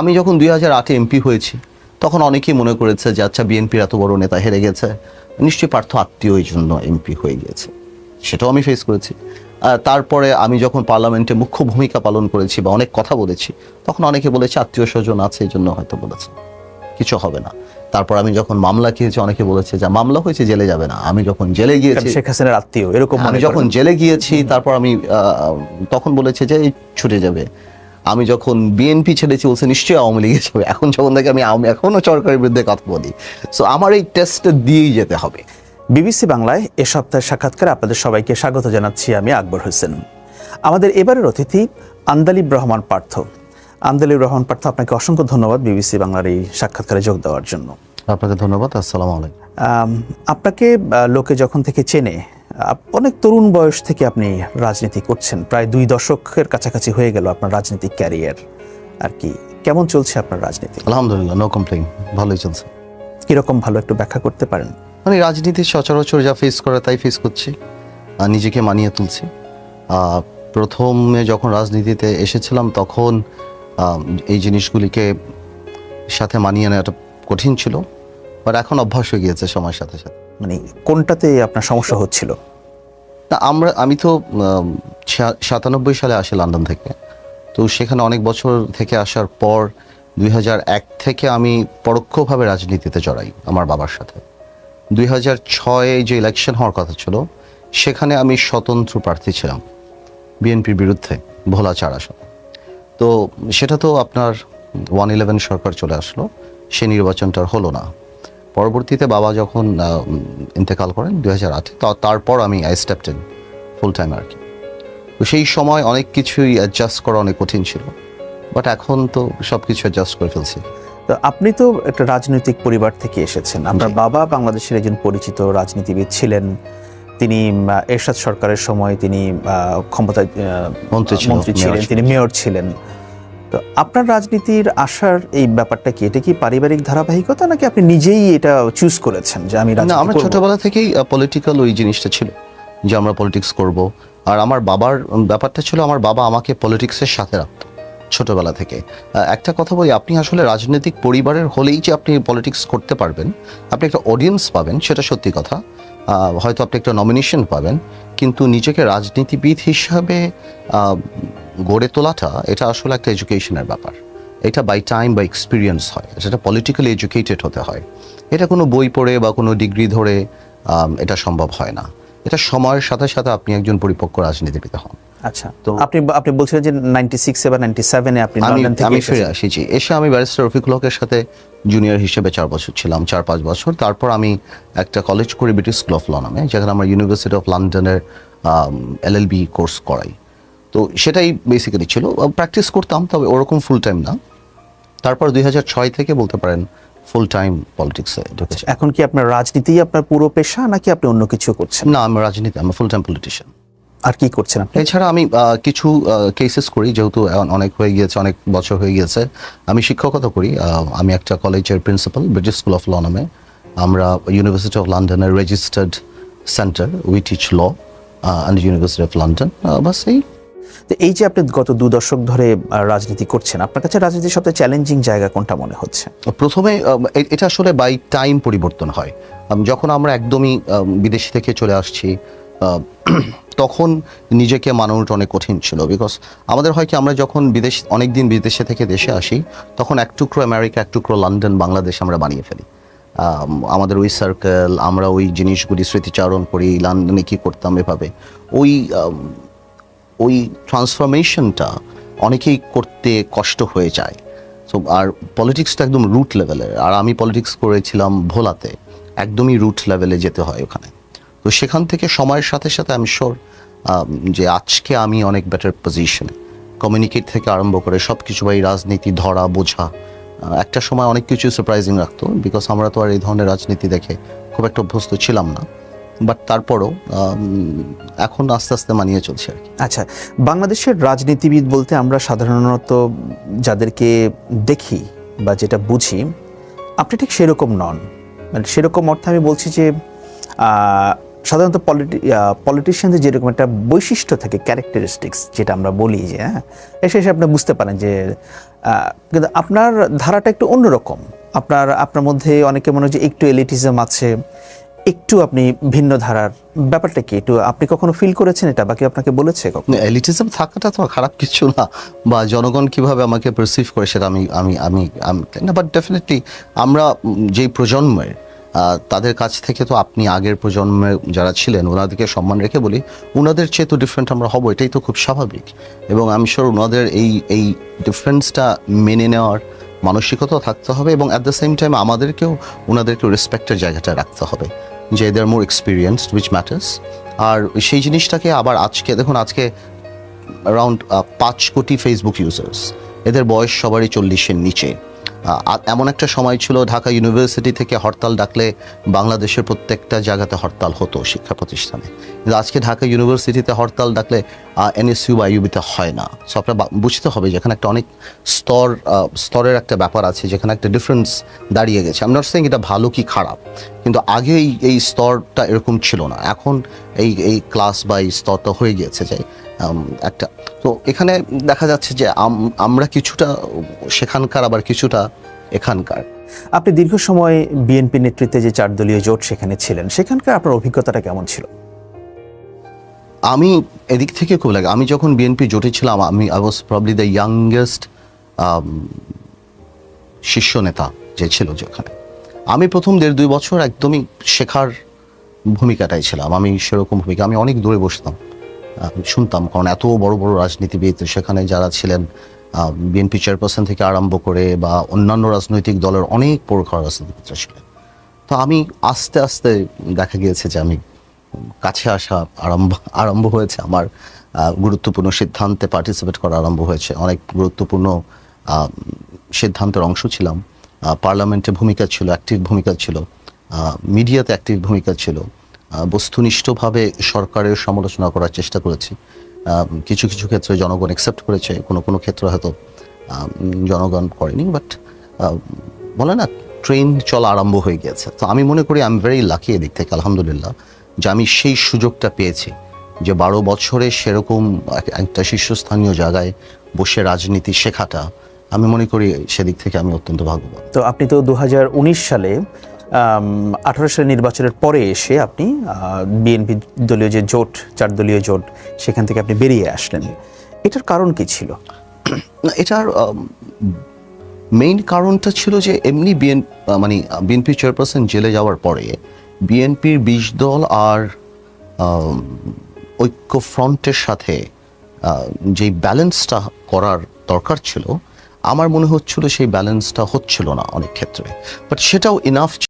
আমি যখন 2008-এ এমপি হয়েছি তখন অনেকেই মনে করেছে যে আচ্ছা বিএনপির এত বড় নেতা হেরে গেছে, নিশ্চয়ই পার্থ আত্মীয় এই জন্য এমপি হয়ে গিয়েছে। সেটাও আমি ফেস করেছি। তারপরে আমি যখন পার্লামেন্টে মুখ্য ভূমিকা পালন করেছি বা অনেক কথা বলেছি, তখন অনেকে বলেছে আত্মীয় স্বজন আছে এই জন্য হয়তো বলেছে, কিছু হবে না। তারপর আমি যখন মামলা খেয়েছি অনেকে বলেছে যে মামলা হয়েছে জেলে যাবে না। আমি যখন জেলে গিয়েছি, শেখ হাসিনার আত্মীয় এরকম আমি যখন জেলে গিয়েছি তারপর আমি তখন বলেছে যে ছুটে যাবে। আমি যখন বিএনপি ছেড়েছি বলছে নিশ্চয়ই আওয়ামী লীগে যাবে। এখন যখন থেকে আমি এখনো সরকারের বিরুদ্ধে কথা বলি। সো আমার এই টেস্টটা দিয়েই যেতে হবে। বিবিসি বাংলায় এ সপ্তাহের সাক্ষাৎকারে আপনাদের সবাইকে স্বাগত জানাচ্ছি। আমি আকবর হোসেন। আমাদের এবারের অতিথি আন্দালিব রহমান পার্থ। আন্দালিব রহমান পার্থ, আপনাকে অসংখ্য ধন্যবাদ বিবিসি বাংলার এই সাক্ষাৎকারে যোগ দেওয়ার জন্য। আপনাকে ধন্যবাদ। আসসালামু আলাইকুম। আপনাকে লোকে যখন থেকে চেনে, অনেক তরুণ বয়স থেকে আপনি রাজনীতি করছেন, প্রায় 2 দশকের কাছাকাছি হয়ে গেল আপনার রাজনৈতিক ক্যারিয়ার আর কি। কেমন চলছে আপনার রাজনীতি? আলহামদুলিল্লাহ, নো কমপ্লেইন, ভালোই চলছে। কিরকম ভালো, একটু ব্যাখ্যা করতে পারেন? মানে রাজনীতি সচরাচর যা ফেস করে তাই ফেস করছি, নিজেকে মানিয়ে তুলছি। প্রথমে যখন রাজনীতিতে এসেছিলাম তখন এই জিনিসগুলিকে সাথে মানিয়ে নেওয়াটা কঠিন ছিল, বাট এখন অভ্যাস হয়ে গিয়েছে সময়ের সাথে সাথে। মানে কোনটাতে আপনার সমস্যা হচ্ছিল? না, আমি তো 97 সালে আসি লন্ডন থেকে। তো সেখানে অনেক বছর থেকে আসার পর 2001 থেকে আমি পরোক্ষভাবে রাজনীতিতে জড়াই আমার বাবার সাথে। 2006-এ যে ইলেকশন হওয়ার কথা ছিল সেখানে আমি স্বতন্ত্র প্রার্থী ছিলাম বিএনপির বিরুদ্ধে ভোলা 4 আসন। তো সেটা তো আপনার 111 সরকার চলে আসলো, সে নির্বাচনটা হলো না। পরবর্তীতে বাবা যখন ইন্তেকাল করেন 2008-এ, তারপর আমি I stepped in full time আর কি। তো সেই সময় অনেক কিছুই অ্যাডজাস্ট করা অনেক কঠিন ছিল, বাট এখন তো সব কিছু অ্যাডজাস্ট করে ফেলছি। তো আপনি তো একটা রাজনৈতিক পরিবার থেকে এসেছেন। আপনার বাবা বাংলাদেশের একজন পরিচিত রাজনীতিবিদ ছিলেন। তিনি এরশাদ সরকারের সময় তিনি ক্ষমতায় মন্ত্রী ছিলেন, তিনি মেয়র ছিলেন। তো আপনার রাজনীতির আসার এই ব্যাপারটা কি, এটা কি পারিবারিক ধারাবাহিকতা নাকি আপনি নিজেই এটা চুজ করেছেন যে আমি রাজনীতি করব? আমরা ছোটবেলা থেকেই পলিটিক্যাল ওই জিনিসটা ছিল যে আমরা পলিটিক্স করব। আর আমার বাবার ব্যাপারটা ছিল, আমার বাবা আমাকে পলিটিক্সের সাথে রাখতো ছোটবেলা থেকে। একটা কথা বলি, আপনি আসলে রাজনৈতিক পরিবারের হলেই যে আপনি পলিটিক্স করতে পারবেন, আপনি একটা অডিয়েন্স পাবেন, সেটা সত্যি কথা। হয়তো আপনি একটা নমিনেশন পাবেন, কিন্তু নিজেকে রাজনীতিবিদ হিসাবে গড়ে তোলাটা এটা আসলে একটা এডুকেশনের ব্যাপার। এটা বাই টাইম বা এক্সপিরিয়েন্স হয়, সেটা পলিটিক্যালি এডুকেটেড হতে হয়। এটা কোনো বই পড়ে বা কোনো ডিগ্রি ধরে এটা সম্ভব হয় না। এটা সময়ের সাথে সাথে আপনি একজন পরিপক্ক রাজনীতিবিদ হন। আচ্ছা, তো আপনি বলছিলেন যে 96 বা 97-এ আপনি লন্ডন থেকে ফিরে আসিছি। এসে আমি ব্যারিস্টার রফিকুল হকের সাথে জুনিয়র হিসেবে 4 বছর ছিলাম, 4-5 বছর। তারপর আমি একটা কলেজ করি ব্রিটিশ স্কুল অফ ল নামে, যেখানে আমরা ইউনিভার্সিটি অফ লন্ডনের LLB কোর্স করাই। তো সেটাই বেসিক্যালি ছিল, প্র্যাকটিস করতাম, তবে ওরকম ফুল টাইম না। তারপর 2006 থেকে বলতে পারেন ফুল টাইম পলিটিক্সে ঢুকেছি। এখন কি আপনার রাজনীতিই আপনার পুরো পেশা নাকি আপনি অন্য কিছু করছেন? না, আমি রাজনীতি, আমি ফুল টাইম পলিটিশিয়ান। আর কি করছেন আপনি? এছাড়া আমি কিছু কেসেস করি, যেহেতু অনেক হয়ে গিয়েছে, অনেক বছর হয়ে গিয়েছে। আমি শিক্ষকতা করি। আমি একটা কলেজের principal British school of law নামে। আমরা ইউনিভার্সিটি অফ লন্ডনের registered centre, we teach law and university of London. বাস এই যে আপনি গত 2 দশক ধরে রাজনীতি করছেন, আপনার কাছে রাজনীতির সবচেয়ে চ্যালেঞ্জিং জায়গা কোনটা মনে হচ্ছে? প্রথমে এটা আসলে বাই টাইম পরিবর্তন হয়। যখন আমরা একদমই বিদেশ থেকে চলে আসছি, তখন নিজেকে মানানোটা অনেক কঠিন ছিল। বিকজ আমাদের হয় কি, আমরা যখন অনেকদিন বিদেশে থেকে দেশে আসি, তখন এক টুকরো আমেরিকা, এক টুকরো লন্ডন, বাংলাদেশ আমরা বানিয়ে ফেলি। আমাদের ওই সার্কেল, আমরা ওই জিনিসগুলি স্মৃতিচারণ করি, লন্ডনে কী করতাম এভাবে। ওই ট্রান্সফরমেশনটা অনেকেই করতে কষ্ট হয়ে যায়। সো আর পলিটিক্সটা একদম রুট লেভেলের, আর আমি পলিটিক্স করেছিলাম ভোলাতে, একদমই রুট লেভেলে যেতে হয় ওখানে। তো সেখান থেকে সময়ের সাথে সাথে আমি শিওর যে আজকে আমি অনেক বেটার পজিশনে, কমিউনিকেট থেকে আরম্ভ করে সব কিছু, বা এই রাজনীতি ধরা বোঝা। একটা সময় অনেক কিছু সারপ্রাইজিং রাখতো, বিকজ আমরা তো আর এই ধরনের রাজনীতি দেখে খুব একটা অভ্যস্ত ছিলাম না। বাট তারপরও এখন আস্তে আস্তে মানিয়ে চলছে আর কি। আচ্ছা, বাংলাদেশের রাজনীতিবিদ বলতে আমরা সাধারণত যাদেরকে দেখি বা যেটা বুঝি, আপনি ঠিক সেরকম নন। মানে সেরকম অর্থে আমি বলছি যে সাধারণত পলিটিশিয়ানদের যেরকম একটা বৈশিষ্ট্য থাকে, ক্যারেক্টারিস্টিক্স যেটা আমরা বলি যে হ্যাঁ, এসে আপনি বুঝতে পারেন যে কিন্তু আপনার ধারাটা একটু অন্যরকম। আপনার মধ্যে অনেকে মনে হয় যে একটু এলিটিজম আছে, একটু আপনি ভিন্ন ধারার। ব্যাপারটা কি একটু আপনি কখনো ফিল করেছেন এটা, বাকি আপনাকে বলেছে কখনো? এলিটিজম থাকাটা তো খারাপ কিছু না, বা জনগণ কিভাবে আমাকে পারসিভ করে সেটা আমি আমি আমি না, বাট ডেফিনেটলি আমরা যেই প্রজন্মের তাদের কাছ থেকে তো আপনি আগের প্রজন্মে যারা ছিলেন ওনাদেরকে সম্মান রেখে বলি, ওনাদের চেয়ে তো ডিফারেন্ট আমরা হব, এটাই তো খুব স্বাভাবিক। এবং আমি শিওর ওনাদের এই ডিফারেন্সটা মেনে নেওয়ার মানসিকতাও থাকতে হবে, এবং অ্যাট দ্য সেম টাইম আমাদেরকেও ওনাদেরকেও রেসপেক্টের জায়গাটা রাখতে হবে, যে দে আর মোর এক্সপিরিয়েন্সড উইচ ম্যাটার্স। আর সেই জিনিসটাকে আবার আজকে দেখুন, আজকে অ্যারাউন্ড 5 কোটি ফেসবুক ইউজার্স, এদের বয়স সবারই 40-এর নিচে। এমন একটা সময় ছিল ঢাকা ইউনিভার্সিটি থেকে হরতাল ডাকলে বাংলাদেশের প্রত্যেকটা জায়গাতে হরতাল হতো শিক্ষা প্রতিষ্ঠানে, কিন্তু আজকে ঢাকা ইউনিভার্সিটিতে হরতাল ডাকলে এনএসইউ বা ইউবিতে হয় না। সো আপনার বুঝতে হবে যেখানে একটা অনেক স্তরের একটা ব্যাপার আছে, যেখানে একটা ডিফারেন্স দাঁড়িয়ে গেছে। আমি নট সেইং এটা ভালো কি খারাপ, কিন্তু আগে এই স্তরটা এরকম ছিল না, এখন এই ক্লাস বা এই স্তরটা হয়ে গিয়েছে যে একটা। তো এখানে দেখা যাচ্ছে যে আমরা কিছুটা সেখানকার, আবার কিছুটা এখানকার। আপনি দীর্ঘ সময় বিএনপি নেতৃত্বে যে 4 দলীয় জোট সেখানে ছিলেন, সেখানকার আপনার অভিজ্ঞতাটা কেমন ছিল? আমি এদিক থেকে খুব লাগে, আমি যখন বিএনপি জোটে ছিলাম I was probably the youngest শীর্ষ নেতা যে ছিল যেখানে। আমি প্রথম 1.5-2 বছর একদমই শেখার ভূমিকাটাই ছিলাম। আমি সেরকম ভূমিকা, আমি অনেক দূরে বসতাম, শুনতাম, কারণ এত বড় বড় রাজনীতিবিদ সেখানে যারা ছিলেন, বিএনপি চেয়ারপারসন থেকে আরম্ভ করে বা অন্যান্য রাজনৈতিক দলের অনেক প্রখর রাজনীতিবিদরা ছিলেন। তো আমি আস্তে আস্তে দেখা গিয়েছে যে আমি কাছে আসা আরম্ভ হয়েছে আমার, গুরুত্বপূর্ণ সিদ্ধান্তে পার্টিসিপেট করা আরম্ভ হয়েছে, অনেক গুরুত্বপূর্ণ সিদ্ধান্তের অংশ ছিলাম, পার্লামেন্টে ভূমিকা ছিল, অ্যাক্টিভ ভূমিকা ছিল, মিডিয়াতে অ্যাক্টিভ ভূমিকা ছিল, বস্তুনিষ্ঠভাবে সরকারের সমালোচনা করার চেষ্টা করেছি। কিছু কিছু ক্ষেত্রে জনগণ অ্যাকসেপ্ট করেছে, কোনো ক্ষেত্রে হয়তো জনগণ করেনি, বাট বলে না ট্রেন চলা আরম্ভ হয়ে গিয়েছে। তো আমি মনে করি আই এম ভেরি লাকি এদিক থেকে, আলহামদুলিল্লাহ, যে আমি সেই সুযোগটা পেয়েছি যে 12 বছরে সেরকম একটা শীর্ষস্থানীয় জায়গায় বসে রাজনীতি শেখাটা। আমি মনে করি সেদিক থেকে আমি অত্যন্ত ভাগ্যবান। তো আপনি তো 2019 সালে 18 সালের নির্বাচনের পরে এসে আপনি বিএনপি দলীয় যে জোট, 4 দলীয় জোট, সেখান থেকে আপনি বেরিয়ে আসলেন। এটার কারণ কি ছিল? এটার মেইন কারণটা ছিল যে এমনি বিএনপি চেয়ারপারসন জেলে যাওয়ার পরে বিএনপির 20 দল আর ঐক্য ফ্রন্টের সাথে যেই ব্যালেন্সটা করার দরকার ছিল, আমার মনে হচ্ছিল সেই ব্যালেন্সটা হচ্ছিল না অনেক ক্ষেত্রে, বাট সেটাও ইনাফ